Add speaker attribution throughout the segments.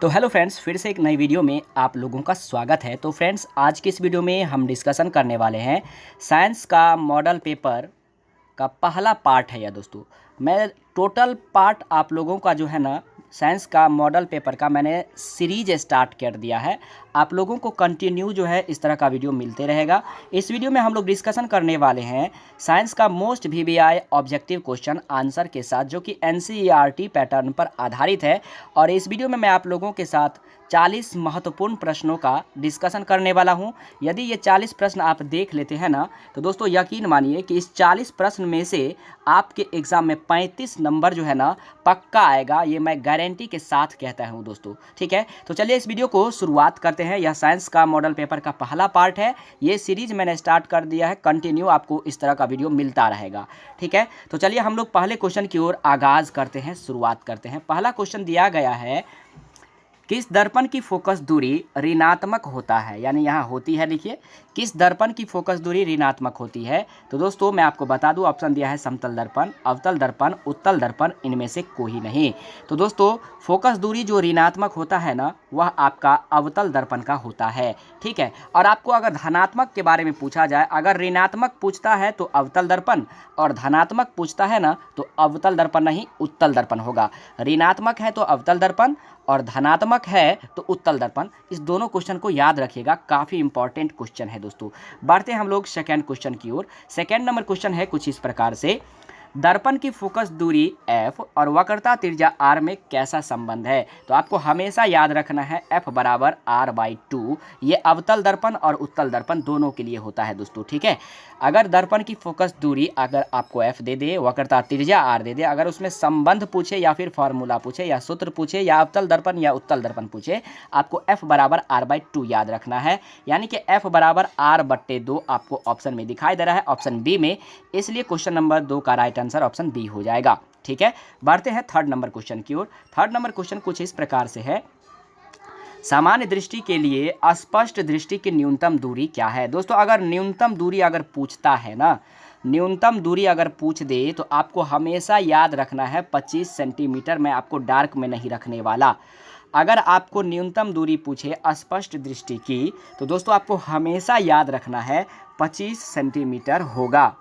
Speaker 1: तो hello friends, फिर से एक नई वीडियो में आप लोगों का स्वागत है। तो फ्रेंड्स, आज की इस वीडियो में हम डिस्कशन करने वाले हैं साइंस का मॉडल पेपर का पहला पार्ट है। या दोस्तों, मैं टोटल पार्ट आप लोगों का जो है ना, साइंस का मॉडल पेपर का मैंने सीरीज स्टार्ट कर दिया है। आप लोगों को कंटिन्यू जो है इस तरह का वीडियो मिलते रहेगा। इस वीडियो में हम लोग डिस्कशन करने वाले हैं साइंस का most VVI objective question answer के साथ, जो कि एनसीईआरटी पैटर्न पर आधारित है। और इस वीडियो में मैं आप लोगों के साथ 40 महत्वपूर्ण प्रश्नों का डिस्कशन करने वाला हूं। यदि ये 40 प्रश्न आप देख लेते हैं ना, तो दोस्तों यकीन मानिए कि इस 40 प्रश्न में से आपके एग्ज़ाम में 35 नंबर जो है ना पक्का आएगा। ये मैं गारंटी के साथ कहता हूं दोस्तों। ठीक है, तो चलिए इस वीडियो को शुरुआत करते हैं। यह साइंस का मॉडल पेपर का पहला पार्ट है। ये सीरीज मैंने स्टार्ट कर दिया है, कंटिन्यू आपको इस तरह का वीडियो मिलता रहेगा। ठीक है, तो चलिए हम लोग पहले क्वेश्चन की ओर आगाज़ करते हैं, शुरुआत करते हैं। पहला क्वेश्चन दिया गया है, किस दर्पण की फोकस दूरी ऋणात्मक होता है? यानी यहाँ होती है, देखिए, किस दर्पण की फोकस दूरी ऋणात्मक होती है? तो दोस्तों मैं आपको बता दूं, ऑप्शन दिया है समतल दर्पण, अवतल दर्पण, उत्तल दर्पण, इनमें से कोई नहीं। तो दोस्तों फोकस दूरी जो ऋणात्मक होता है ना, वह आपका अवतल दर्पण का होता है। ठीक है, और आपको अगर धनात्मक के बारे में पूछा जाए, अगर ऋणात्मक पूछता है तो अवतल दर्पण, और धनात्मक पूछता है ना तो अवतल दर्पण नहीं उत्तल दर्पण होगा। ऋणात्मक है तो अवतल दर्पण, और धनात्मक है तो उत्तल दर्पण। इस दोनों क्वेश्चन को याद रखिएगा, काफ़ी इंपॉर्टेंट क्वेश्चन है दोस्तों। बढ़ते हैं हम लोग सेकंड क्वेश्चन की ओर। सेकंड नंबर क्वेश्चन है कुछ इस प्रकार से, दर्पण की फोकस दूरी f और वक्रता त्रिज्या r में कैसा संबंध है? तो आपको हमेशा याद रखना है f बराबर r/2। ये अवतल दर्पण और उत्तल दर्पण दोनों के लिए होता है दोस्तों। ठीक है, अगर दर्पण की फोकस दूरी अगर आपको f दे दे, वक्रता त्रिज्या r दे दे, अगर उसमें संबंध पूछे या फिर फॉर्मूला पूछे या सूत्र पूछे या अवतल दर्पण या उत्तल दर्पण पूछे, आपको f बराबर r/2 याद रखना है। यानी कि f बराबर r/2 आपको ऑप्शन में दिखाई दे रहा है, ऑप्शन बी में। इसलिए क्वेश्चन नंबर 2 का राइट आंसर ऑप्शन बी हो जाएगा। ठीक है, बढ़ते हैं थर्ड नंबर क्वेश्चन की ओर। थर्ड नंबर क्वेश्चन कुछ इस प्रकार से है, सामान्य दृष्टि के लिए स्पष्ट दृष्टि की न्यूनतम दूरी क्या है? दोस्तों अगर न्यूनतम दूरी अगर पूछता है ना, न्यूनतम दूरी अगर पूछ दे तो आपको हमेशा याद रखना है 25 सेंटीमीटर। मैं आपको डार्क में नहीं रखने वाला। अगर आपको न्यूनतम दूरी पूछे स्पष्ट दृष्टि की, तो दोस्तों आपको हमेशा याद रखना है 25 सेंटीमीटर होगा।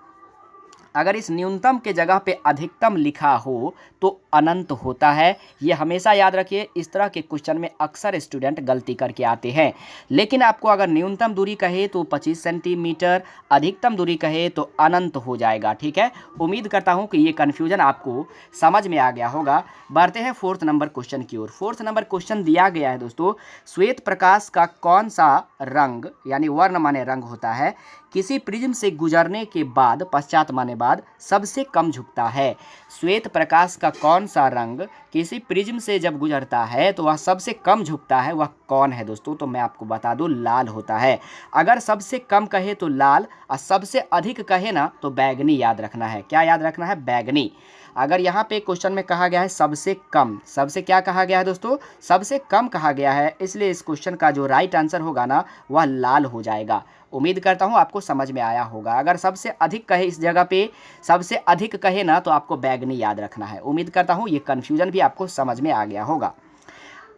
Speaker 1: अगर इस न्यूनतम के जगह पे अधिकतम लिखा हो तो अनंत होता है। ये हमेशा याद रखिए, इस तरह के क्वेश्चन में अक्सर स्टूडेंट गलती करके आते हैं। लेकिन आपको अगर न्यूनतम दूरी कहे तो 25 सेंटीमीटर, अधिकतम दूरी कहे तो अनंत हो जाएगा। ठीक है, उम्मीद करता हूँ कि ये कन्फ्यूजन आपको समझ में आ गया होगा। बढ़ते हैं फोर्थ नंबर क्वेश्चन की ओर। फोर्थ नंबर क्वेश्चन दिया गया है दोस्तों, श्वेत प्रकाश का कौन सा रंग, यानी वर्ण माने रंग होता है, किसी प्रिज्म से गुजरने के बाद, पश्चात माने बाद, सबसे कम झुकता है? श्वेत प्रकाश का कौन सा रंग किसी प्रिज्म से जब गुजरता है तो वह सबसे कम झुकता है? वह कौन है दोस्तों? तो मैं आपको बता दूं, लाल होता है। अगर सबसे कम कहे तो लाल, और सबसे अधिक कहे ना तो बैगनी याद रखना है। क्या याद रखना है? बैगनी। अगर यहाँ पे क्वेश्चन में कहा गया है सबसे कम, सबसे क्या कहा गया है दोस्तों? सबसे कम कहा गया है, इसलिए इस क्वेश्चन का जो राइट आंसर होगा ना वह लाल हो जाएगा। उम्मीद करता हूँ आपको समझ में आया होगा। अगर सबसे अधिक कहे इस जगह पे, सबसे अधिक कहे ना तो आपको बैगनी याद रखना है। उम्मीद करता हूँ ये कन्फ्यूजन भी आपको समझ में आ गया होगा।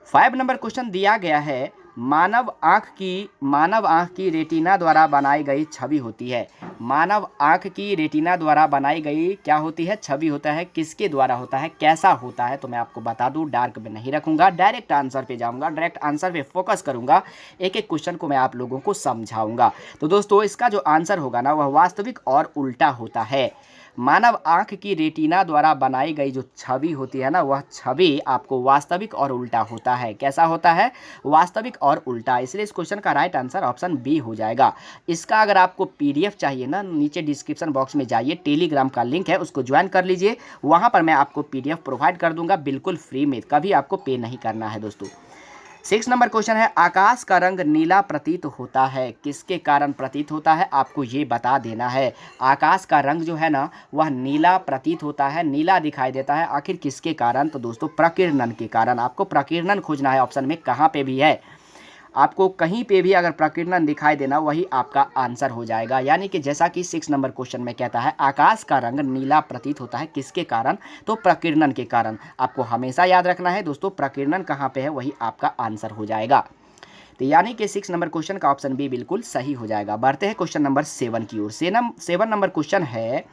Speaker 1: 5 नंबर क्वेश्चन दिया गया है, मानव आँख की रेटिना द्वारा बनाई गई छवि होती है। मानव आँख की रेटिना द्वारा बनाई गई क्या होती है? छवि होता है। किसके द्वारा होता है, कैसा होता है? तो मैं आपको बता दूं, डार्क में नहीं रखूंगा, डायरेक्ट आंसर पे जाऊंगा, डायरेक्ट आंसर पे फोकस करूंगा। एक एक क्वेश्चन को मैं आप लोगों को समझाऊंगा। तो दोस्तों इसका जो आंसर होगा ना वह वास्तविक और उल्टा होता है। मानव आँख की रेटिना द्वारा बनाई गई जो छवि होती है ना, वह छवि आपको वास्तविक और उल्टा होता है। कैसा होता है? वास्तविक और उल्टा। इसलिए इस क्वेश्चन का राइट आंसर ऑप्शन बी हो जाएगा। इसका अगर आपको पीडीएफ चाहिए ना, नीचे डिस्क्रिप्शन बॉक्स में जाइए, टेलीग्राम का लिंक है, उसको ज्वाइन कर लीजिए। वहाँ पर मैं आपको पीडीएफ प्रोवाइड कर दूंगा बिल्कुल फ्री में, कभी आपको पे नहीं करना है दोस्तों। 6 नंबर क्वेश्चन है, आकाश का रंग नीला प्रतीत होता है, किसके कारण प्रतीत होता है? आपको ये बता देना है। आकाश का रंग जो है ना वह नीला प्रतीत होता है, नीला दिखाई देता है, आखिर किसके कारण? तो दोस्तों प्रकीर्णन के कारण। आपको प्रकीर्णन खोजना है, ऑप्शन में कहाँ पे भी है। आपको कहीं पे भी अगर प्रकीर्णन दिखाई देना वही आपका आंसर हो जाएगा। यानी कि जैसा कि 6 नंबर क्वेश्चन में कहता है आकाश का रंग नीला प्रतीत होता है किसके कारण, तो प्रकीर्णन के कारण। आपको हमेशा याद रखना है दोस्तों प्रकीर्णन कहाँ पे है वही आपका आंसर हो जाएगा। तो यानी कि 6 नंबर क्वेश्चन का ऑप्शन बी बिल्कुल सही हो जाएगा। बढ़ते हैं क्वेश्चन नंबर 7 की ओर। 7 नंबर क्वेश्चन है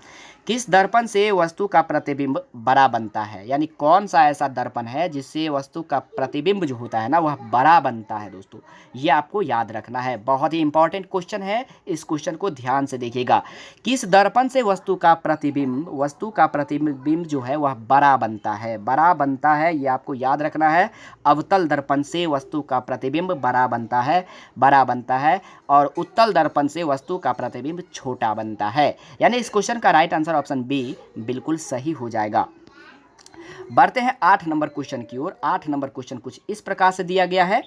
Speaker 1: किस दर्पण से वस्तु का प्रतिबिंब बड़ा बनता है, यानी कौन सा ऐसा दर्पण है जिससे वस्तु का प्रतिबिंब जो होता है ना वह बड़ा बनता है दोस्तों, ये आपको याद रखना है। बहुत ही इंपॉर्टेंट क्वेश्चन है, इस क्वेश्चन को ध्यान से देखिएगा। किस दर्पण से वस्तु का प्रतिबिंब जो है वह बड़ा बनता है, बड़ा बनता है, ये आपको याद रखना है। अवतल दर्पण से वस्तु का प्रतिबिंब बड़ा बनता है और उत्तल दर्पण से वस्तु का प्रतिबिंब छोटा बनता है। यानी इस क्वेश्चन का राइट आंसर ऑप्शन बी बिल्कुल सही हो जाएगा। बढ़ते हैं 8 नंबर क्वेश्चन की ओर। 8 नंबर क्वेश्चन कुछ इस प्रकार से दिया गया है,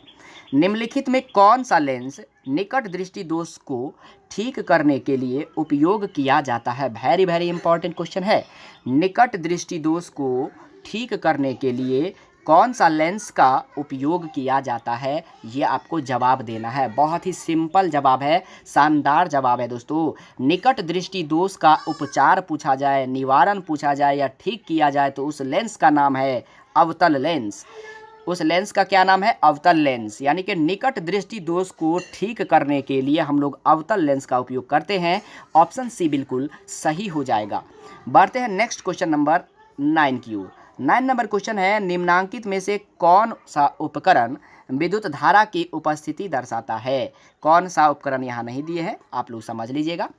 Speaker 1: निम्नलिखित में कौन सा लेंस निकट दृष्टि दोष को ठीक करने के लिए उपयोग किया जाता है। वेरी वेरी इंपॉर्टेंट क्वेश्चन है। निकट दृष्टि दोष को ठीक करने के लिए कौन सा लेंस का उपयोग किया जाता है, ये आपको जवाब देना है। बहुत ही सिंपल जवाब है, शानदार जवाब है दोस्तों। निकट दृष्टि दोष का उपचार पूछा जाए, निवारण पूछा जाए या ठीक किया जाए तो उस लेंस का नाम है अवतल लेंस। उस लेंस का क्या नाम है, अवतल लेंस। यानी कि निकट दृष्टि दोष को ठीक करने के लिए हम लोग अवतल लेंस का उपयोग करते हैं। ऑप्शन सी बिल्कुल सही हो जाएगा। बढ़ते हैं नेक्स्ट क्वेश्चन नंबर 9 की ओर। 9 नंबर क्वेश्चन है, निम्नांकित में से कौन सा उपकरण विद्युत धारा की उपस्थिति दर्शाता है। कौन सा उपकरण यहाँ नहीं दिए हैं, आप लोग समझ लीजिएगा।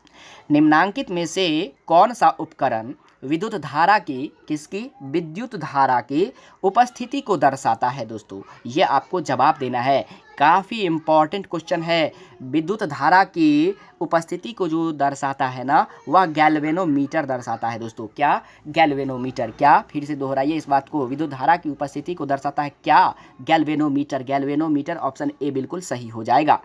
Speaker 1: निम्नांकित में से कौन सा उपकरण विद्युत धारा की विद्युत धारा की उपस्थिति को दर्शाता है दोस्तों, ये आपको जवाब देना है। काफ़ी इम्पॉर्टेंट क्वेश्चन है। विद्युत धारा की उपस्थिति को जो दर्शाता है ना वह गैल्वेनोमीटर दर्शाता है दोस्तों। क्या, गैल्वेनोमीटर। क्या, फिर से दोहराइए इस बात को, विद्युत धारा की उपस्थिति को दर्शाता है क्या, गैल्वेनोमीटर। गैल्वेनोमीटर ऑप्शन ए बिल्कुल सही हो जाएगा।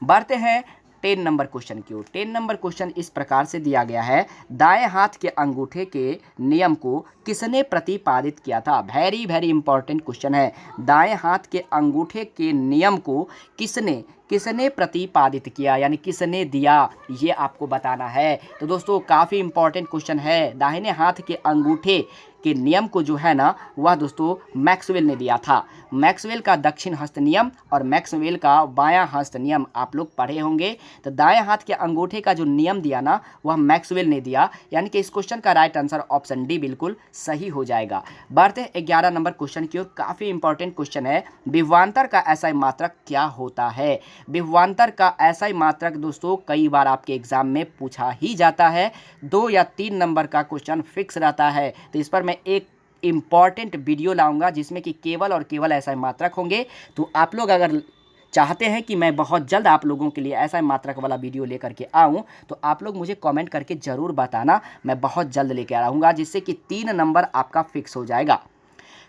Speaker 1: बढ़ते हैं 10 नंबर क्वेश्चन की ओर। 10 नंबर क्वेश्चन इस प्रकार से दिया गया है, दाएं हाथ के अंगूठे के नियम को किसने प्रतिपादित किया था। वेरी वेरी इंपॉर्टेंट क्वेश्चन है। दाएं हाथ के अंगूठे के नियम को किसने प्रतिपादित किया, यानी किसने दिया, ये आपको बताना है। तो दोस्तों काफ़ी इंपॉर्टेंट क्वेश्चन है। दाहिने हाथ के अंगूठे के नियम को जो है ना वह दोस्तों मैक्सवेल ने दिया था। मैक्सवेल का दक्षिण हस्त नियम और मैक्सवेल का बायां हस्त नियम आप लोग पढ़े होंगे। तो दाएं हाथ के अंगूठे का जो नियम दिया ना वह मैक्सवेल ने दिया। यानी कि इस क्वेश्चन का राइट आंसर ऑप्शन डी बिल्कुल सही हो जाएगा। बढ़ते हैं 11 नंबर क्वेश्चन की ओर। काफ़ी इंपॉर्टेंट क्वेश्चन है, विभवांतर का एसआई मात्रक क्या होता है। विभवांतर का एसआई मात्रक दोस्तों कई बार आपके एग्जाम में पूछा ही जाता है। 2 या 3 नंबर का क्वेश्चन फिक्स रहता है। तो इस पर मैं एक इम्पॉर्टेंट वीडियो लाऊंगा जिसमें कि केवल और केवल एसआई मात्रक होंगे। तो आप लोग अगर चाहते हैं कि मैं बहुत जल्द आप लोगों के लिए ऐसा मात्रक वाला वीडियो लेकर के आऊं तो आप लोग मुझे कमेंट करके ज़रूर बताना, मैं बहुत जल्द लेकर आऊँगा जिससे कि 3 नंबर आपका फिक्स हो जाएगा।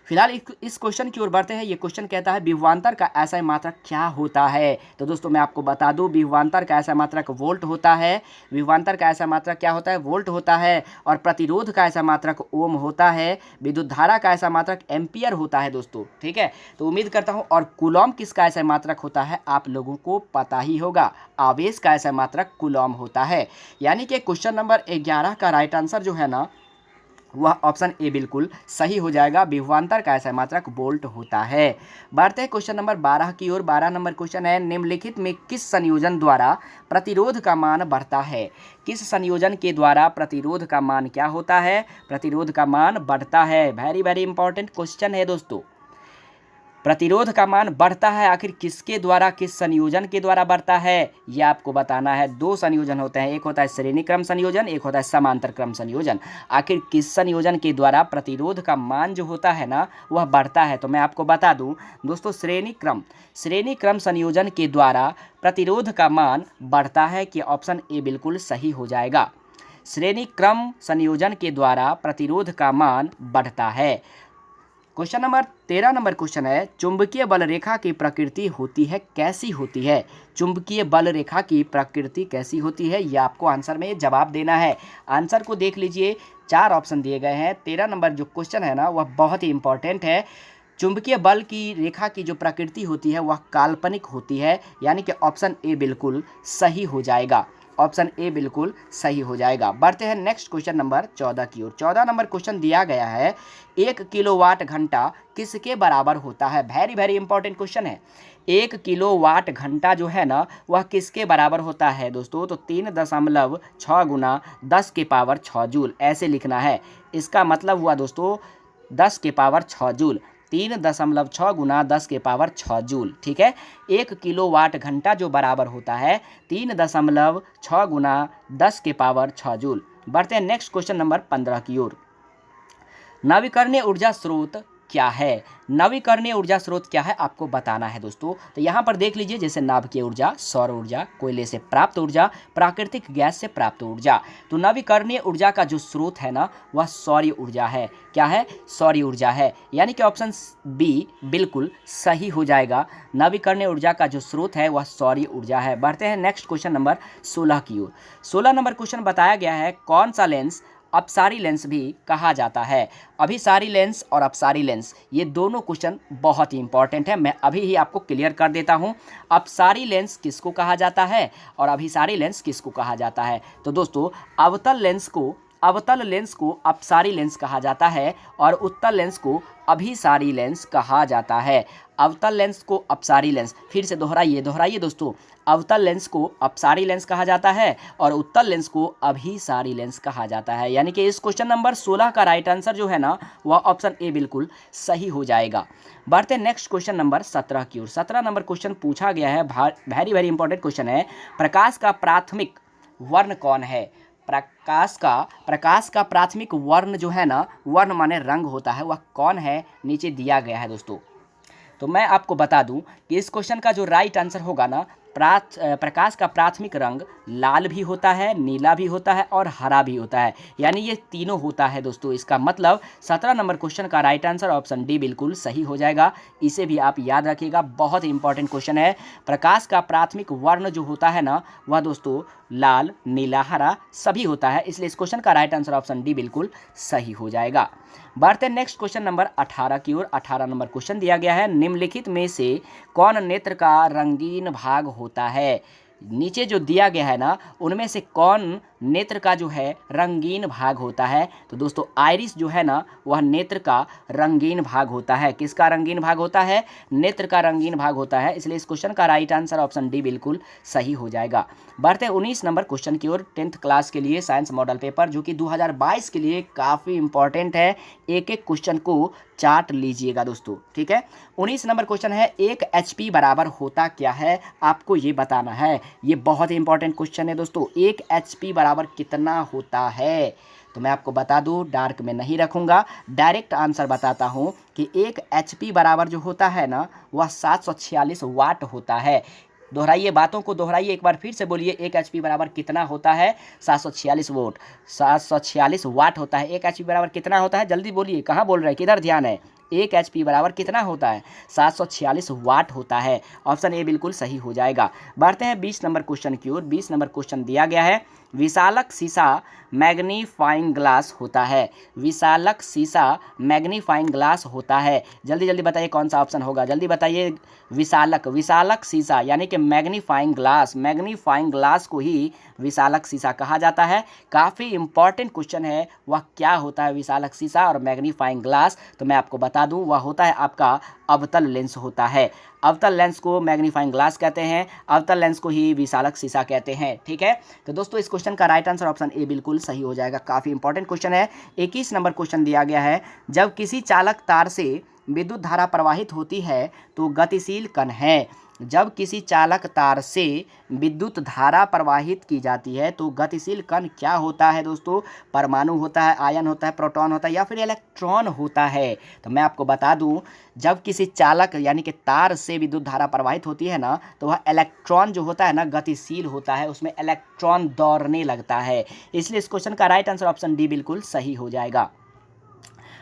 Speaker 1: फिलहाल इस क्वेश्चन की ओर बढ़ते हैं। ये क्वेश्चन कहता है विभवांतर का एसआई मात्रक क्या होता है। तो दोस्तों मैं आपको बता दूं विभवांतर का एसआई मात्रक वोल्ट होता है। विभवांतर का एसआई मात्रक क्या होता है, वोल्ट होता है। और प्रतिरोध का एसआई मात्रक ओम होता है। विद्युत धारा का एसआई मात्रक एम्पियर होता है दोस्तों, ठीक है। तो उम्मीद करता हूँ। और कूलॉम किसका एसआई मात्रक होता है आप लोगों को पता ही होगा, आवेश का एसआई मात्रक कूलॉम होता है। यानी कि क्वेश्चन नंबर 11 का राइट आंसर जो है ना वह ऑप्शन ए बिल्कुल सही हो जाएगा। विभवांतर का एसआई मात्रक वोल्ट होता है। बढ़ते हैं क्वेश्चन नंबर 12 की ओर। 12 नंबर क्वेश्चन है, निम्नलिखित में किस संयोजन द्वारा प्रतिरोध का मान बढ़ता है। किस संयोजन के द्वारा प्रतिरोध का मान क्या होता है, प्रतिरोध का मान बढ़ता है। वेरी वेरी इंपॉर्टेंट क्वेश्चन है दोस्तों। प्रतिरोध का मान बढ़ता है आखिर किसके द्वारा, किस संयोजन के द्वारा बढ़ता है, यह आपको बताना है। 2 संयोजन होते हैं, एक होता है श्रेणी क्रम संयोजन, एक होता है समांतर क्रम संयोजन। आखिर किस संयोजन के द्वारा प्रतिरोध का मान जो होता है ना वह बढ़ता है। तो मैं आपको बता दूं दोस्तों, श्रेणी क्रम संयोजन के द्वारा प्रतिरोध का मान बढ़ता है कि ऑप्शन ए बिल्कुल सही हो जाएगा। श्रेणी क्रम संयोजन के द्वारा प्रतिरोध का मान बढ़ता है। क्वेश्चन नंबर 13 नंबर क्वेश्चन है, चुंबकीय बल रेखा की प्रकृति होती है कैसी होती है। चुंबकीय बल रेखा की प्रकृति कैसी होती है, यह आपको आंसर में जवाब देना है। आंसर को देख लीजिए, 4 ऑप्शन दिए गए हैं। 13 नंबर जो क्वेश्चन है ना वह बहुत ही इंपॉर्टेंट है। चुंबकीय बल की रेखा की जो प्रकृति होती है वह काल्पनिक होती है, यानी कि ऑप्शन ए बिल्कुल सही हो जाएगा। ऑप्शन ए बिल्कुल सही हो जाएगा। बढ़ते हैं नेक्स्ट क्वेश्चन नंबर 14 की ओर। 14 नंबर क्वेश्चन दिया गया है, 1 किलोवाट घंटा किसके बराबर होता है? वेरी वेरी इंपॉर्टेंट क्वेश्चन है। 1 किलोवाट घंटा जो है ना वह किसके बराबर होता है दोस्तों? तो 3.6 गुना 10 के पावर 6 जूल, ऐसे लिखना है। इसका मतलब हुआ दोस्तों 10 के पावर 6 जूल, 3.6 गुना 10 के पावर 6 जूल, ठीक है। 1 किलोवाट घंटा जो बराबर होता है 3.6 गुना 10 के पावर 6 जूल। बढ़ते हैं नेक्स्ट क्वेश्चन नंबर 15 की ओर। नवीकरणीय ऊर्जा स्रोत क्या है? नवीकरणीय ऊर्जा स्रोत क्या है आपको बताना है दोस्तों। तो यहाँ पर देख लीजिए, जैसे नाभिकीय ऊर्जा, सौर ऊर्जा, कोयले से प्राप्त ऊर्जा, प्राकृतिक गैस से प्राप्त ऊर्जा। तो नवीकरणीय ऊर्जा का जो स्रोत है ना वह सौर ऊर्जा है। क्या है? सौर ऊर्जा है, यानी कि ऑप्शन बी बिल्कुल सही हो जाएगा। नवीकरणीय ऊर्जा का जो स्रोत है वह सौर ऊर्जा है। बढ़ते हैं नेक्स्ट क्वेश्चन नंबर 16 की ओर। 16 नंबर क्वेश्चन बताया गया है, कौन सा लेंस अपसारी लेंस भी कहा जाता है? अभिसारी लेंस और अपसारी लेंस, ये दोनों क्वेश्चन बहुत ही इंपॉर्टेंट है। मैं अभी ही आपको क्लियर कर देता हूं, अपसारी लेंस किसको कहा जाता है और अभिसारी लेंस किसको कहा जाता है। तो दोस्तों अवतल लेंस को अपसारी लेंस कहा जाता है और उत्तल लेंस को अभिसारी लेंस कहा जाता है। अवतल लेंस को अपसारी लेंस, फिर से दोहराइए दोस्तों, अवतल लेंस को अपसारी लेंस कहा जाता है और उत्तल लेंस को अभिसारी लेंस कहा जाता है। यानी कि इस क्वेश्चन नंबर 16 का राइट आंसर जो है ना वह ऑप्शन ए बिल्कुल सही हो जाएगा। बढ़ते नेक्स्ट क्वेश्चन नंबर 17 की ओर। 17 नंबर क्वेश्चन पूछा गया है, वेरी वेरी इंपॉर्टेंट क्वेश्चन है, प्रकाश का प्राथमिक वर्ण कौन है? प्रकाश का प्राथमिक वर्ण जो है ना, वर्ण माने रंग होता है, वह कौन है? नीचे दिया गया है दोस्तों। तो मैं आपको बता दूं कि इस क्वेश्चन का जो राइट आंसर होगा ना, प्रकाश का प्राथमिक रंग लाल भी होता है, नीला भी होता है और हरा भी होता है, यानी ये तीनों होता है दोस्तों। इसका मतलब 17 नंबर क्वेश्चन का राइट आंसर ऑप्शन डी बिल्कुल सही हो जाएगा। इसे भी आप याद रखिएगा, बहुत इंपॉर्टेंट क्वेश्चन है। प्रकाश का प्राथमिक वर्ण जो होता है ना वह दोस्तों लाल, नीला, हरा सभी होता है, इसलिए इस क्वेश्चन का राइट आंसर ऑप्शन डी बिल्कुल सही हो जाएगा। बढ़ते नेक्स्ट क्वेश्चन नंबर 18 की ओर। 18 नंबर क्वेश्चन दिया गया है, निम्नलिखित में से कौन नेत्र का रंगीन भाग होता है? नीचे जो दिया गया है ना उनमें से कौन नेत्र का जो है रंगीन भाग होता है? तो दोस्तों आइरिस जो है ना वह नेत्र का रंगीन भाग होता है। किसका रंगीन भाग होता है? नेत्र का रंगीन भाग होता है, इसलिए इस क्वेश्चन का राइट आंसर ऑप्शन डी बिल्कुल सही हो जाएगा। बढ़ते 19 नंबर क्वेश्चन की ओर, 10th क्लास के लिए साइंस मॉडल पेपर जो कि 2022 के लिए काफ़ी इंपॉर्टेंट है। एक एक क्वेश्चन को चार्ट लीजिएगा दोस्तों, ठीक है। 19 नंबर क्वेश्चन है, 1 HP बराबर होता क्या है? आपको ये बताना है। ये बहुत ही इंपॉर्टेंट क्वेश्चन है दोस्तों। 1 HP बराबर कितना होता है? तो मैं आपको बता दूं, डार्क में नहीं रखूंगा, डायरेक्ट आंसर बताता हूं कि 1 HP बराबर जो होता है ना वह 746 वाट होता है। दोहराइए, बातों को दोहराइए, एक बार फिर से बोलिए, 1 HP बराबर कितना होता है? 746 वोट, 746 वाट होता है। 1 HP बराबर कितना होता है? जल्दी बोलिए, कहाँ बोल रहे हैं, किधर ध्यान है? 1 HP बराबर कितना होता है? 746 वाट होता है। ऑप्शन ए बिल्कुल सही हो जाएगा। बढ़ते हैं 20 नंबर क्वेश्चन की ओर। 20 नंबर क्वेश्चन दिया गया है, विशालक शीशा मैग्नीफाइंग ग्लास होता है। विशालक शीशा मैग्नीफाइंग ग्लास होता है। जल्दी जल्दी बताइए कौन सा ऑप्शन होगा, जल्दी बताइए। विशालक शीशा यानी कि मैग्नीफाइंग ग्लास को ही विशालक शीशा कहा जाता है। काफ़ी इंपॉर्टेंट क्वेश्चन है, वह क्या होता है विशालक शीशा और मैग्नीफाइंग ग्लास? तो मैं आपको बता दूं, वह होता है आपका अवतल लेंस होता है। अवतल लेंस को मैग्नीफाइंग ग्लास कहते हैं, अवतल लेंस को ही विशालक शीशा कहते हैं, ठीक है। तो दोस्तों इस क्वेश्चन का राइट आंसर ऑप्शन ए बिल्कुल सही हो जाएगा। काफ़ी इंपॉर्टेंट क्वेश्चन है। 21 नंबर क्वेश्चन दिया गया है, जब किसी चालक तार से विद्युत धारा प्रवाहित होती है तो गतिशील कण है। जब किसी चालक तार से विद्युत धारा प्रवाहित की जाती है तो गतिशील कण क्या होता है दोस्तों? परमाणु होता है, आयन होता है, प्रोटॉन होता है या फिर इलेक्ट्रॉन होता है? तो मैं आपको बता दूं, जब किसी चालक यानी कि तार से विद्युत धारा प्रवाहित होती है ना तो वह इलेक्ट्रॉन जो होता है ना गतिशील होता है, उसमें इलेक्ट्रॉन दौड़ने लगता है। इसलिए इस क्वेश्चन का राइट आंसर ऑप्शन डी बिल्कुल सही हो जाएगा।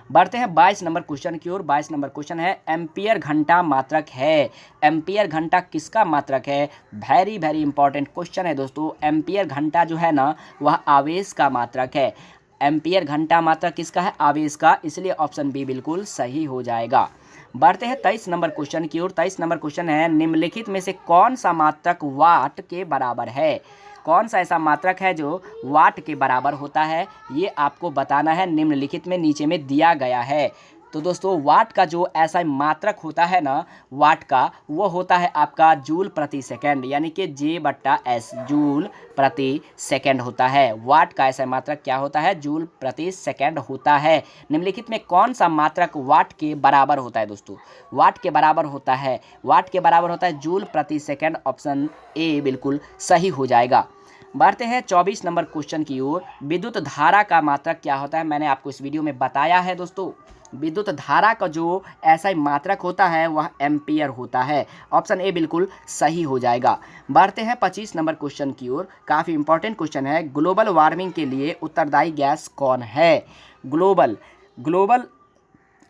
Speaker 1: बढ़ते हैं 22 नंबर क्वेश्चन की ओर। 22 नंबर क्वेश्चन है, एम्पियर घंटा मात्रक है। एम्पियर घंटा किसका मात्रक है? वेरी वेरी इंपॉर्टेंट क्वेश्चन है दोस्तों। एम्पियर घंटा जो है ना वह आवेश का मात्रक है। एम्पियर घंटा मात्रक किसका है? आवेश का, इसलिए ऑप्शन बी बिल्कुल सही हो जाएगा। बढ़ते हैं 23 नंबर क्वेश्चन की ओर। 23 नंबर क्वेश्चन है, निम्नलिखित में से कौन सा मात्रक वाट के बराबर है? कौन सा ऐसा मात्रक है जो वाट के बराबर होता है, ये आपको बताना है। निम्नलिखित में नीचे में दिया गया है। तो दोस्तों वाट का जो ऐसा मात्रक होता है ना वाट का, वो होता है आपका जूल प्रति सेकंड, यानी कि J/S, जूल प्रति सेकंड होता है। वाट का ऐसा मात्रक क्या होता है? जूल प्रति सेकंड होता है। निम्नलिखित में कौन सा मात्रक वाट के बराबर होता है दोस्तों? वाट के बराबर होता है, वाट के बराबर होता है जूल प्रति सेकंड। ऑप्शन ए बिल्कुल सही हो जाएगा। बढ़ते हैं 24 नंबर क्वेश्चन की ओर। विद्युत धारा का मात्रक क्या होता है? मैंने आपको इस वीडियो में बताया है दोस्तों। विद्युत धारा का जो ऐसा मात्रक होता है वह एम्पियर होता है। ऑप्शन ए बिल्कुल सही हो जाएगा। बढ़ते हैं 25 नंबर क्वेश्चन की ओर। काफ़ी इंपॉर्टेंट क्वेश्चन है। ग्लोबल वार्मिंग के लिए उत्तरदायी गैस कौन है? ग्लोबल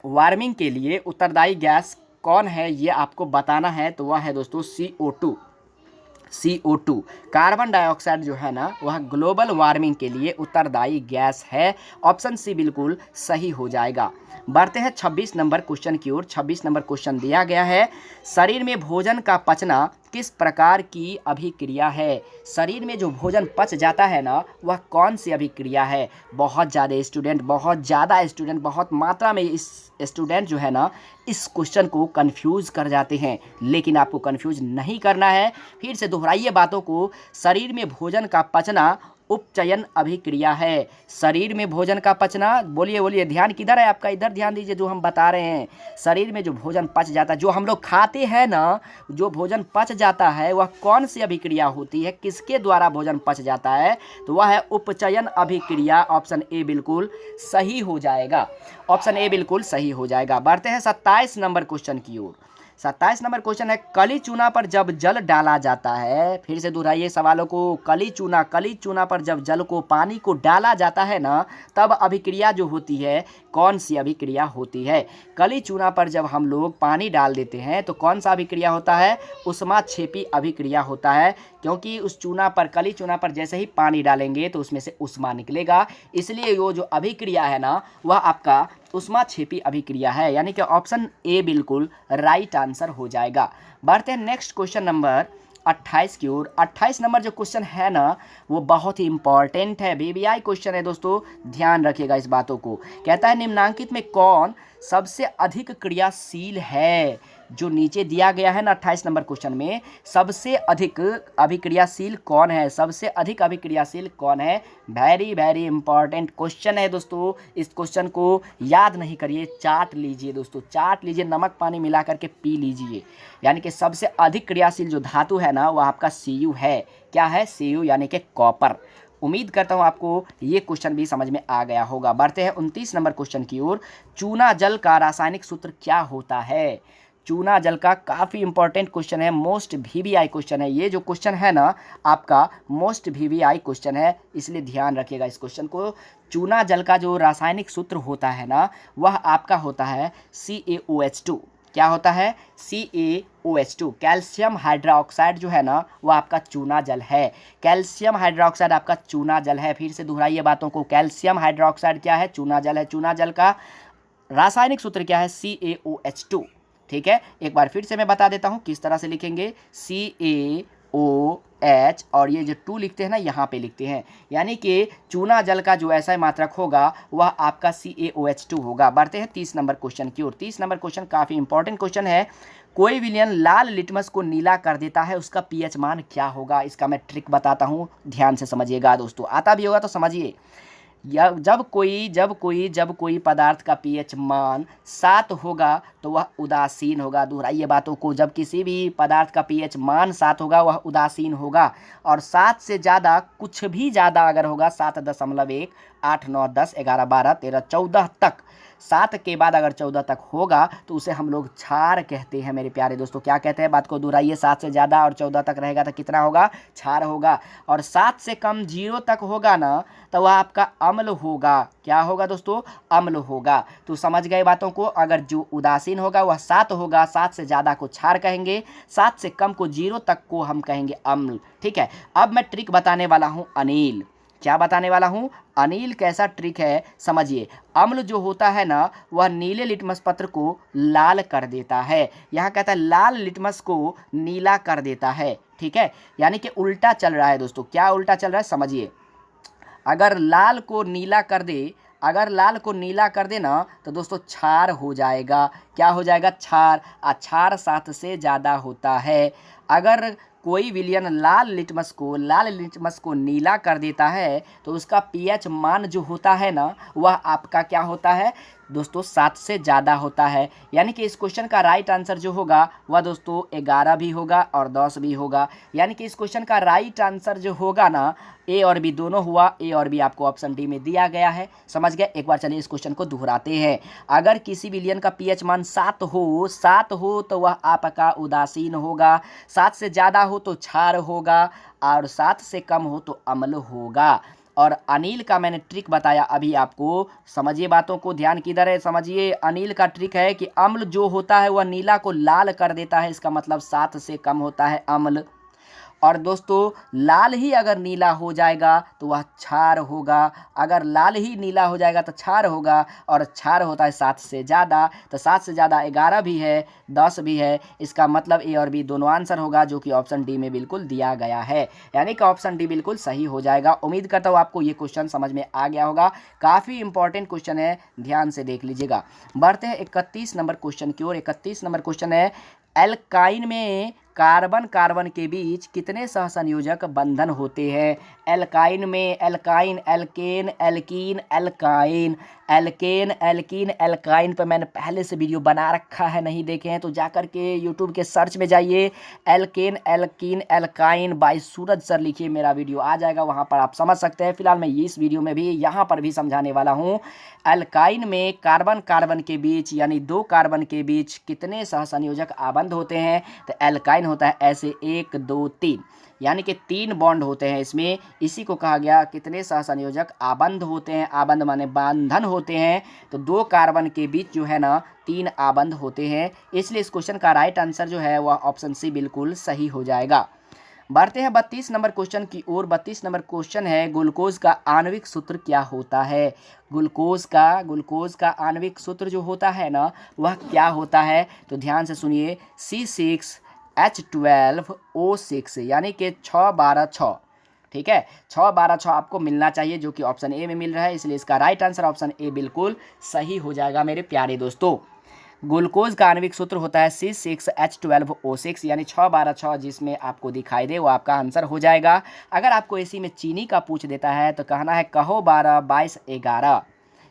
Speaker 1: वार्मिंग के लिए उत्तरदायी गैस कौन है, ये आपको बताना है। तो वह है दोस्तों CO2। कार्बन डाइऑक्साइड जो है ना वह ग्लोबल वार्मिंग के लिए उत्तरदायी गैस है। ऑप्शन सी बिल्कुल सही हो जाएगा। बढ़ते हैं 26 नंबर क्वेश्चन की ओर। 26 नंबर क्वेश्चन दिया गया है, शरीर में भोजन का पचना किस प्रकार की अभिक्रिया है? शरीर में जो भोजन पच जाता है ना वह कौन सी अभिक्रिया है? बहुत ज़्यादा स्टूडेंट बहुत मात्रा में इस स्टूडेंट जो है ना इस क्वेश्चन को कंफ्यूज कर जाते हैं, लेकिन आपको कंफ्यूज नहीं करना है। फिर से दोहराइए बातों को। शरीर में भोजन का पचना उपचयन अभिक्रिया है। शरीर में भोजन का पचना, बोलिए ध्यान किधर है आपका? इधर ध्यान दीजिए जो हम बता रहे हैं। शरीर में जो भोजन पच जाता है, जो हम लोग खाते हैं ना, जो भोजन पच जाता है वह कौन सी अभिक्रिया होती है? किसके द्वारा भोजन पच जाता है? तो वह है उपचयन अभिक्रिया। ऑप्शन ए बिल्कुल सही हो जाएगा। ऑप्शन ए बिल्कुल सही हो जाएगा। बढ़ते हैं 27 नंबर क्वेश्चन की ओर। 27 नंबर क्वेश्चन है, कली चूना पर जब जल डाला जाता है, फिर से दोहराइए सवालों को। कली चूना पर जब जल को पानी को डाला जाता है ना तब अभिक्रिया जो होती है कौन सी अभिक्रिया होती है? कली चूना पर जब हम लोग पानी डाल देते हैं तो कौन सा अभिक्रिया होता है? उष्माक्षेपी अभिक्रिया होता है, क्योंकि उस कली चूना पर जैसे ही पानी डालेंगे तो उसमें से उष्मा निकलेगा, इसलिए वो जो अभिक्रिया है ना वह आपका उष्माक्षेपी अभिक्रिया है, यानी कि ऑप्शन ए बिल्कुल राइट आंसर हो जाएगा। बढ़ते हैं नेक्स्ट क्वेश्चन नंबर 28 की ओर। 28 नंबर जो क्वेश्चन है ना वो बहुत ही इंपॉर्टेंट है, VVI क्वेश्चन है दोस्तों, ध्यान रखिएगा इस बातों को। कहता है, निम्नांकित में कौन सबसे अधिक क्रियाशील है? जो नीचे दिया गया है ना 28 नंबर क्वेश्चन में, सबसे अधिक अभिक्रियाशील कौन है? सबसे अधिक अभिक्रियाशील कौन है? वेरी इंपॉर्टेंट क्वेश्चन है दोस्तों। इस क्वेश्चन को याद नहीं करिए, चाट लीजिए दोस्तों, चाट लीजिए, नमक पानी मिला करके पी लीजिए। यानी कि सबसे अधिक क्रियाशील जो धातु है ना वह आपका Cu है। क्या है? Cu यानी कि कॉपर। उम्मीद करता हूँ आपको ये क्वेश्चन भी समझ में आ गया होगा। बढ़ते हैं 29 नंबर क्वेश्चन की ओर। चूना जल का रासायनिक सूत्र क्या होता है? चूना जल का काफ़ी इंपॉर्टेंट क्वेश्चन है, मोस्ट VVI क्वेश्चन है। ये जो क्वेश्चन है ना आपका मोस्ट VVI क्वेश्चन है, इसलिए ध्यान रखिएगा इस क्वेश्चन को। चूना जल का जो रासायनिक सूत्र होता है ना वह आपका होता है CaOH2। क्या होता है? CaOH2। कैल्शियम हाइड्रोक्साइड जो है ना वो आपका चूना जल है। कैल्शियम हाइड्रोक्साइड आपका चूना जल है। फिर से दोहराइए बातों को, कैल्शियम हाइड्रोक्साइड क्या है? चूना जल है। चूना जल का रासायनिक सूत्र क्या है? CaOH2। ठीक है, एक बार फिर से मैं बता देता हूँ किस तरह से लिखेंगे। CaOH और ये जो 2 लिखते हैं ना यहाँ पे लिखते हैं, यानी कि चूना जल का जो ऐसा मात्रक होगा वह आपका CaOH2 होगा। बढ़ते हैं 30 नंबर क्वेश्चन की ओर। 30 नंबर क्वेश्चन काफ़ी इंपॉर्टेंट क्वेश्चन है। कोई विलयन लाल लिटमस को नीला कर देता है, उसका pH मान क्या होगा? इसका मैं ट्रिक बताता हूँ, ध्यान से समझिएगा दोस्तों, आता भी होगा तो समझिए। जब कोई पदार्थ का pH मान 7 होगा तो वह उदासीन होगा। दोहराइए बातों को, जब किसी भी पदार्थ का pH मान 7 होगा वह उदासीन होगा, और 7 से ज़्यादा कुछ भी ज़्यादा अगर होगा 7.1, 8, 9, 10, 11, 12, 13, 14 तक, 7 के बाद अगर 14 तक होगा तो उसे हम लोग क्षार कहते हैं मेरे प्यारे दोस्तों। क्या कहते हैं? बात को दोहराइए। 7 से ज़्यादा और 14 तक रहेगा तो कितना होगा? क्षार होगा। और 7 से कम 0 तक होगा ना तो वह आपका अम्ल होगा। क्या होगा दोस्तों? अम्ल होगा। तो समझ गए बातों को। अगर जो उदासीन होगा वह 7 होगा, 7 से ज़्यादा को क्षार कहेंगे, 7 से कम को 0 तक को हम कहेंगे अम्ल। ठीक है, अब मैं ट्रिक बताने वाला हूँ अनिल। क्या बताने वाला हूँ, अनिल कैसा ट्रिक है समझिए। अम्ल जो होता है ना वह नीले लिटमस पत्र को लाल कर देता है। यहाँ कहता है लाल लिटमस को नीला कर देता है, ठीक है, यानी कि उल्टा चल रहा है दोस्तों। क्या उल्टा चल रहा है समझिए। अगर लाल को नीला कर दे, अगर लाल को नीला कर दे ना तो दोस्तों क्षार हो जाएगा। क्या हो जाएगा, क्षार। क्षार 7 से ज़्यादा होता है। अगर कोई विलयन लाल लिटमस को नीला कर देता है तो उसका पीएच मान जो होता है ना वह आपका क्या होता है दोस्तों, 7 से ज़्यादा होता है। यानी कि इस क्वेश्चन का राइट आंसर जो होगा वह दोस्तों 11 भी होगा और 10 भी होगा। यानी कि इस क्वेश्चन का राइट आंसर जो होगा ना, ए और बी दोनों हुआ। ए और बी आपको ऑप्शन डी में दिया गया है, समझ गए। एक बार चलिए इस क्वेश्चन को दोहराते हैं। अगर किसी विलयन का पीएच मान 7 हो तो वह आपका उदासीन होगा, 7 से ज़्यादा हो तो क्षार होगा और 7 से कम हो तो अम्ल होगा। और अनिल का मैंने ट्रिक बताया अभी आपको, समझिए बातों को, ध्यान किधर है समझिए। अनिल का ट्रिक है कि अम्ल जो होता है वह नीला को लाल कर देता है, इसका मतलब 7 से कम होता है अम्ल। और दोस्तों लाल ही अगर नीला हो जाएगा तो वह क्षार होगा। अगर लाल ही नीला हो जाएगा तो क्षार होगा, और क्षार होता है 7 से ज़्यादा, तो 7 से ज़्यादा 11 भी है, 10 भी है। इसका मतलब ए और बी दोनों आंसर होगा, जो कि ऑप्शन डी में बिल्कुल दिया गया है। यानी कि ऑप्शन डी बिल्कुल सही हो जाएगा। उम्मीद करता हूँ आपको ये क्वेश्चन समझ में आ गया होगा। काफ़ी इंपॉर्टेंट क्वेश्चन है, ध्यान से देख लीजिएगा। बढ़ते हैं 31 नंबर क्वेश्चन की ओर। 31 नंबर क्वेश्चन है, एल्काइन में कार्बन कार्बन के बीच कितने सहसंयोजक बंधन होते हैं। एल्काइन में, alkyne, alkane, alkene, alkyne, alkane, alkene, alkyne पर मैंने पहले से वीडियो बना रखा है, नहीं देखे हैं तो जाकर के यूट्यूब के सर्च में जाइए, एल्केन, एल्कीन, एल्काइन बाय सूरज सर लिखिए, मेरा वीडियो आ जाएगा, वहाँ पर आप समझ सकते हैं। फिलहाल मैं इस वीडियो में भी यहाँ पर भी समझाने वाला हूँ। एल्काइन में कार्बन कार्बन के बीच यानी 2 कार्बन के बीच कितने सहसंयोजक आबंध होते हैं, तो एल्काइन होता है ऐसे 1 2 3, यानी कि 3 बॉन्ड होते हैं इसमें। इसी को कहा गया कितने सहसंयोजक आबंध होते हैं। आबंध माने बंधन होते हैं, तो 2 कार्बन के बीच जो है ना 3 आबंध होते हैं। इसलिए इस क्वेश्चन का राइट आंसर जो है वह ऑप्शन सी बिल्कुल सही हो जाएगा। बढ़ते हैं 32 नंबर क्वेश्चन की ओर। 32 नंबर क्वेश्चन है, ग्लूकोज का आणविक सूत्र क्या होता है। ग्लूकोज का आणविक सूत्र जो होता है ना वह क्या होता है, तो ध्यान से सुनिए, C6H12O6, यानी कि 612 6, ठीक है, 612 6 आपको मिलना चाहिए, जो कि ऑप्शन ए में मिल रहा है। इसलिए इसका राइट आंसर ऑप्शन ए बिल्कुल सही हो जाएगा मेरे प्यारे दोस्तों। ग्लूकोज का आणविक सूत्र होता है C6H12O6, यानी 612 6 जिसमें आपको दिखाई दे वो आपका आंसर हो जाएगा। अगर आपको इसी में चीनी का पूछ देता है तो कहना है कहो 12 22 11,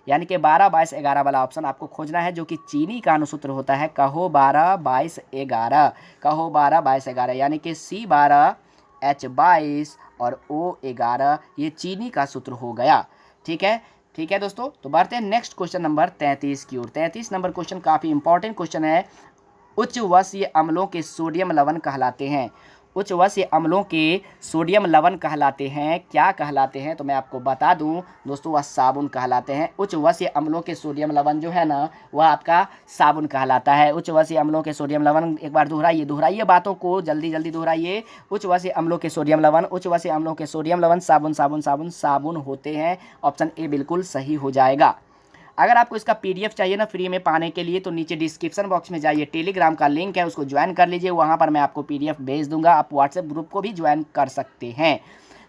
Speaker 1: यानी कि 12 22 11 वाला ऑप्शन आपको खोजना है, जो कि चीनी का अनुसूत्र होता है कहो 12 22 11, कहो 12 22 11, यानी कि C12H22 और O11 ये चीनी का सूत्र हो गया। ठीक है, ठीक है दोस्तों। तो बढ़ते हैं नेक्स्ट क्वेश्चन नंबर 33 की ओर। 33 नंबर क्वेश्चन काफ़ी इंपॉर्टेंट क्वेश्चन है। उच्च वसीय अम्लों के सोडियम लवण कहलाते हैं। उच्च वसीय अम्लों के सोडियम लवण कहलाते हैं, क्या कहलाते हैं, तो मैं आपको बता दूं दोस्तों, वह साबुन कहलाते हैं। उच्च वसीय अम्लों के सोडियम लवण जो है ना वह आपका साबुन कहलाता है। उच्च वसीय अम्लों के सोडियम लवण, एक बार दोहराइए बातों को, जल्दी जल्दी दोहराइए। उच्च वसीय अम्लों के सोडियम लवण, उच्च वसीय अम्लों के सोडियम लवण साबुन साबुन साबुन साबुन होते हैं। ऑप्शन ए बिल्कुल सही हो जाएगा। अगर आपको इसका पीडीएफ चाहिए ना फ्री में पाने के लिए, तो नीचे डिस्क्रिप्शन बॉक्स में जाइए, टेलीग्राम का लिंक है, उसको ज्वाइन कर लीजिए। वहाँ पर मैं आपको पीडीएफ भेज दूंगा, आप व्हाट्सएप ग्रुप को भी ज्वाइन कर सकते हैं।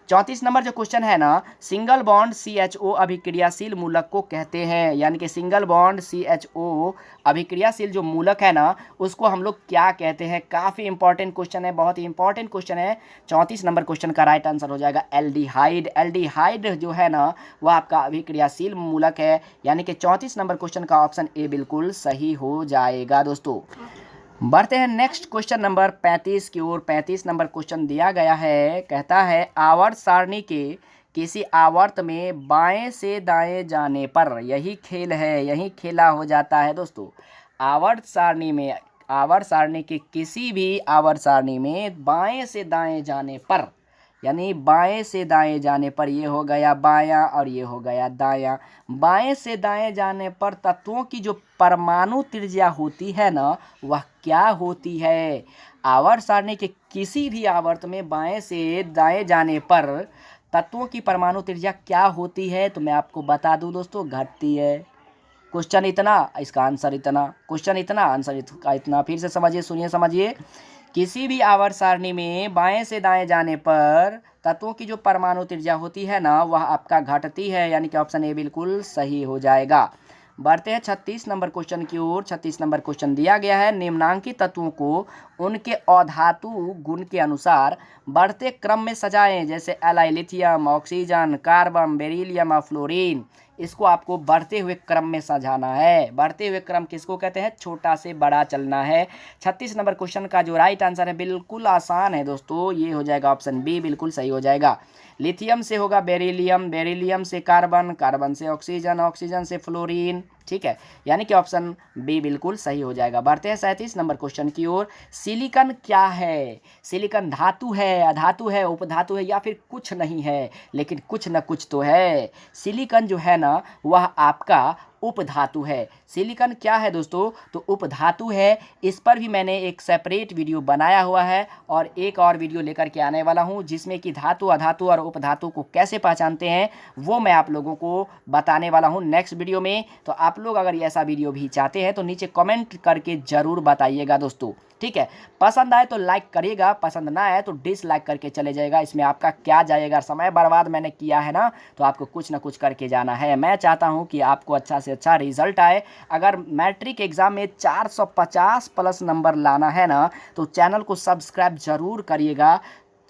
Speaker 1: 34 नंबर जो क्वेश्चन है ना, सिंगल बॉन्ड CHO अभिक्रियाशील मूलक को कहते हैं, यानी कि सिंगल बॉन्ड CHO अभिक्रियाशील जो मूलक है ना उसको हम लोग क्या कहते हैं। काफ़ी इंपॉर्टेंट क्वेश्चन है, बहुत ही इंपॉर्टेंट क्वेश्चन है। 34 नंबर क्वेश्चन का राइट आंसर हो जाएगा एल्डिहाइड। एल्डिहाइड जो है ना वह आपका अभिक्रियाशील मूलक है, यानी कि 34 नंबर क्वेश्चन का ऑप्शन ए बिल्कुल सही हो जाएगा दोस्तों। बढ़ते हैं नेक्स्ट क्वेश्चन नंबर 35 की ओर। 35 नंबर क्वेश्चन दिया गया है, कहता है आवर्त सारणी के किसी आवर्त में बाएं से दाएं जाने पर, यही खेल है, यही खेला हो जाता है दोस्तों। आवर्त सारणी में, आवर्त सारणी के किसी भी आवर्त सारणी में बाएं से दाएं जाने पर, यानी बाएं से दाएं जाने पर, ये हो गया बायां और ये हो गया दायां। बाएं से दाएं जाने पर तत्वों की जो परमाणु त्रिज्या होती है ना वह क्या होती है। आवर्त सारणी के किसी भी आवर्त में बाएं से दाएं जाने पर तत्वों की परमाणु त्रिज्या क्या होती है, तो मैं आपको बता दूं दोस्तों, घटती है। क्वेश्चन इतना, इसका आंसर इतना, क्वेश्चन इतना, आंसर इसका इतना। फिर से समझिए, सुनिए, समझिए। किसी भी आवर्त सारणी में बाएं से दाएं जाने पर तत्वों की जो परमाणु त्रिज्या होती है ना, वह आपका घटती है, यानी कि ऑप्शन ए बिल्कुल सही हो जाएगा। बढ़ते हैं 36 नंबर क्वेश्चन की ओर। 36 नंबर क्वेश्चन दिया गया है, निम्नांकित तत्वों को उनके अधातु गुण के अनुसार बढ़ते क्रम में सजाएं, जैसे ally, lithium, oxygen, carbon, beryllium और फ्लोरीन। इसको आपको बढ़ते हुए क्रम में सजाना है। बढ़ते हुए क्रम किसको कहते हैं, छोटा से बड़ा चलना है। 36 नंबर क्वेश्चन का जो राइट आंसर है बिल्कुल आसान है दोस्तों, ये हो जाएगा ऑप्शन बी, बिल्कुल सही हो जाएगा। लिथियम से होगा बेरिलियम, बेरिलियम से कार्बन, कार्बन से ऑक्सीजन, ऑक्सीजन से फ्लोरीन, ठीक है, यानी कि ऑप्शन बी बिल्कुल सही हो जाएगा। बढ़ते हैं 37 नंबर क्वेश्चन की ओर। सिलिकॉन क्या है? सिलिकॉन धातु है, अधातु है, उपधातु है, या फिर कुछ नहीं है, लेकिन कुछ न कुछ तो है। सिलिकॉन जो है ना, वह आपका उपधातु है। सिलिकॉन क्या है दोस्तों, तो उपधातु है। इस पर भी मैंने एक सेपरेट वीडियो बनाया हुआ है और एक और वीडियो लेकर के आने वाला हूं, जिसमें कि धातु, अधातु और उपधातु को कैसे पहचानते हैं वो मैं आप लोगों को बताने वाला हूं नेक्स्ट वीडियो में। तो आप लोग अगर ऐसा वीडियो भी चाहते हैं तो नीचे कमेंट करके ज़रूर बताइएगा दोस्तों, ठीक है। पसंद आए तो लाइक करिएगा, पसंद ना आए तो डिसलाइक करके चले जाएगा, इसमें आपका क्या जाएगा। समय बर्बाद मैंने किया है ना, तो आपको कुछ ना कुछ करके जाना है। मैं चाहता हूं कि आपको अच्छा से अच्छा रिजल्ट आए। अगर मैट्रिक एग्जाम में 450 प्लस नंबर लाना है ना, तो चैनल को सब्सक्राइब जरूर करिएगा,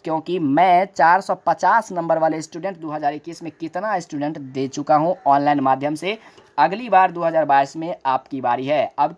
Speaker 1: क्योंकि मैं 450 नंबर वाले स्टूडेंट 2021 में कितना स्टूडेंट दे चुका हूं ऑनलाइन माध्यम से। अगली बार 2022 में आपकी बारी है। अब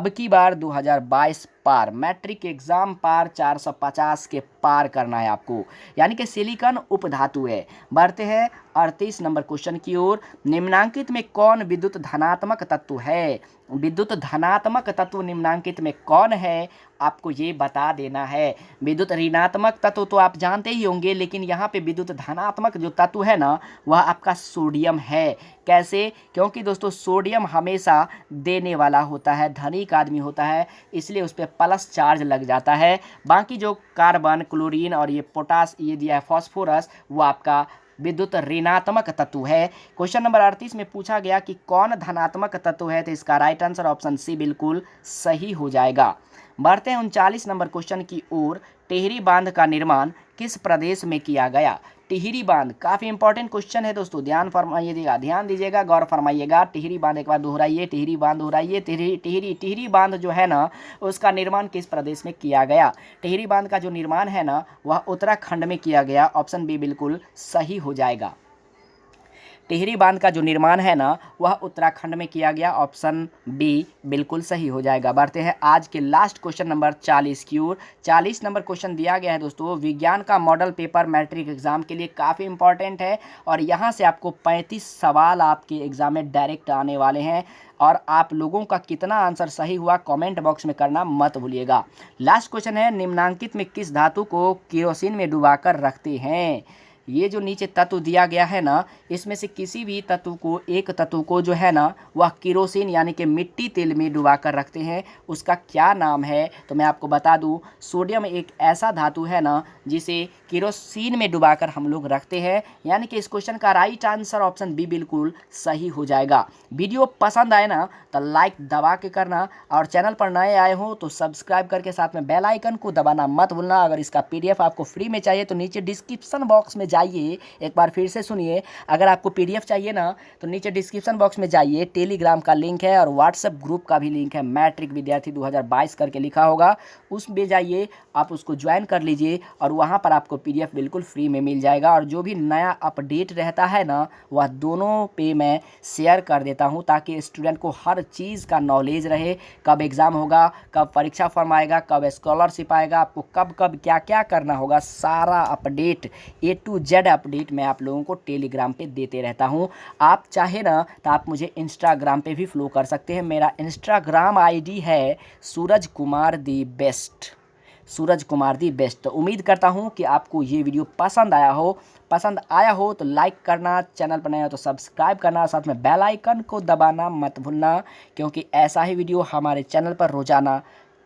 Speaker 1: की बार 2022 पार, मैट्रिक एग्जाम पार, 450 के पार करना है आपको, यानी कि सिलिकॉन उपधातु है। बढ़ते हैं 38 नंबर क्वेश्चन की ओर। निम्नांकित में कौन विद्युत धनात्मक तत्व है? विद्युत धनात्मक तत्व निम्नांकित में कौन है, आपको ये बता देना है। विद्युत ऋणात्मक तत्व तो आप जानते ही होंगे, लेकिन यहाँ पे विद्युत धनात्मक जो तत्व है ना, वह आपका सोडियम है। कैसे? क्योंकि दोस्तों सोडियम हमेशा देने वाला होता है, धनिक आदमी होता है, इसलिए उस पर प्लस चार्ज लग जाता है। बाकी जो कार्बन, क्लोरीन और ये पोटास, ये दिया है फॉस्फोरस, वो आपका विद्युत ऋणात्मक तत्व है। क्वेश्चन नंबर 38 में पूछा गया कि कौन धनात्मक तत्व है, तो इसका राइट आंसर ऑप्शन सी बिल्कुल सही हो जाएगा। बढ़ते हैं 39 नंबर क्वेश्चन की ओर। टिहरी बांध का निर्माण किस प्रदेश में किया गया? टिहरी बांध काफ़ी इंपॉर्टेंट क्वेश्चन है दोस्तों, ध्यान फरमाइएगा, ध्यान दीजिएगा, गौर फरमाइएगा। टिहरी बांध एक बार दोहराइए, टिहरी बांध दोहराइए। टिहरी बांध जो है ना, उसका निर्माण किस प्रदेश में किया गया? टिहरी बांध का जो निर्माण है ना, वह उत्तराखंड में किया गया, ऑप्शन बी बिल्कुल सही हो जाएगा। टिहरी बांध का जो निर्माण है ना, वह उत्तराखंड में किया गया, ऑप्शन बी बिल्कुल सही हो जाएगा। बढ़ते हैं आज के लास्ट क्वेश्चन नंबर 40 की ओर। 40 नंबर क्वेश्चन दिया गया है दोस्तों, विज्ञान का मॉडल पेपर मैट्रिक एग्जाम के लिए काफ़ी इंपॉर्टेंट है, और यहाँ से आपको 35 सवाल आपके एग्जाम में डायरेक्ट आने वाले हैं, और आप लोगों का कितना आंसर सही हुआ कमेंट बॉक्स में करना मत भूलिएगा। लास्ट क्वेश्चन है, निम्नांकित में किस धातु को केरोसिन में डुबाकर रखते हैं? ये जो नीचे तत्व दिया गया है ना, इसमें से किसी भी तत्व को, एक तत्व को जो है ना, वह केरोसिन यानी कि मिट्टी तेल में डुबा कर रखते हैं, उसका क्या नाम है? तो मैं आपको बता दूं, सोडियम एक ऐसा धातु है ना, जिसे केरोसिन में डुबाकर हम लोग रखते हैं, यानी कि इस क्वेश्चन का राइट आंसर ऑप्शन बी बिल्कुल सही हो जाएगा। वीडियो पसंद आए ना तो लाइक दबा के करना, और चैनल पर नए आए हो तो सब्सक्राइब करके साथ में बेल आइकन को दबाना मत भूलना। अगर इसका पीडीएफ आपको फ्री में चाहिए तो नीचे डिस्क्रिप्शन बॉक्स में जाइए, एक बार फिर से सुनिए, अगर आपको पीडीएफ चाहिए ना तो नीचे डिस्क्रिप्शन बॉक्स में जाइए, टेलीग्राम का लिंक है और व्हाट्सएप ग्रुप का भी लिंक है, मैट्रिक विद्यार्थी 2022 करके लिखा होगा, उसमें जाइए, आप उसको ज्वाइन कर लीजिए, और वहाँ पर आपको पीडीएफ बिल्कुल फ्री में मिल जाएगा। और जो भी नया अपडेट रहता है ना, वह दोनों पे मैं शेयर कर देता हूँ, ताकि स्टूडेंट को हर चीज़ का नॉलेज रहे, कब एग्ज़ाम होगा, कब परीक्षा फॉर्म आएगा, कब स्कॉलरशिप आएगा, आपको कब कब क्या क्या करना होगा, सारा update A to Z update मैं आप लोगों को टेलीग्राम पे देते रहता हूँ। आप चाहे ना तो आप मुझे इंस्टाग्राम पे भी फॉलो कर सकते हैं। मेरा इंस्टाग्राम आईडी है Suraj Kumar the best, Suraj Kumar the best. तो उम्मीद करता हूँ कि आपको ये वीडियो पसंद आया हो तो लाइक करना, चैनल पर नया हो तो सब्सक्राइब करना, साथ में बेल आइकन को दबाना मत भूलना, क्योंकि ऐसा ही वीडियो हमारे चैनल पर रोजाना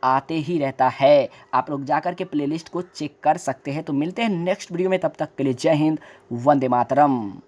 Speaker 1: आते ही रहता है। आप लोग जाकर के प्लेलिस्ट को चेक कर सकते हैं। तो मिलते हैं नेक्स्ट वीडियो में, तब तक के लिए जय हिंद, वंदे मातरम।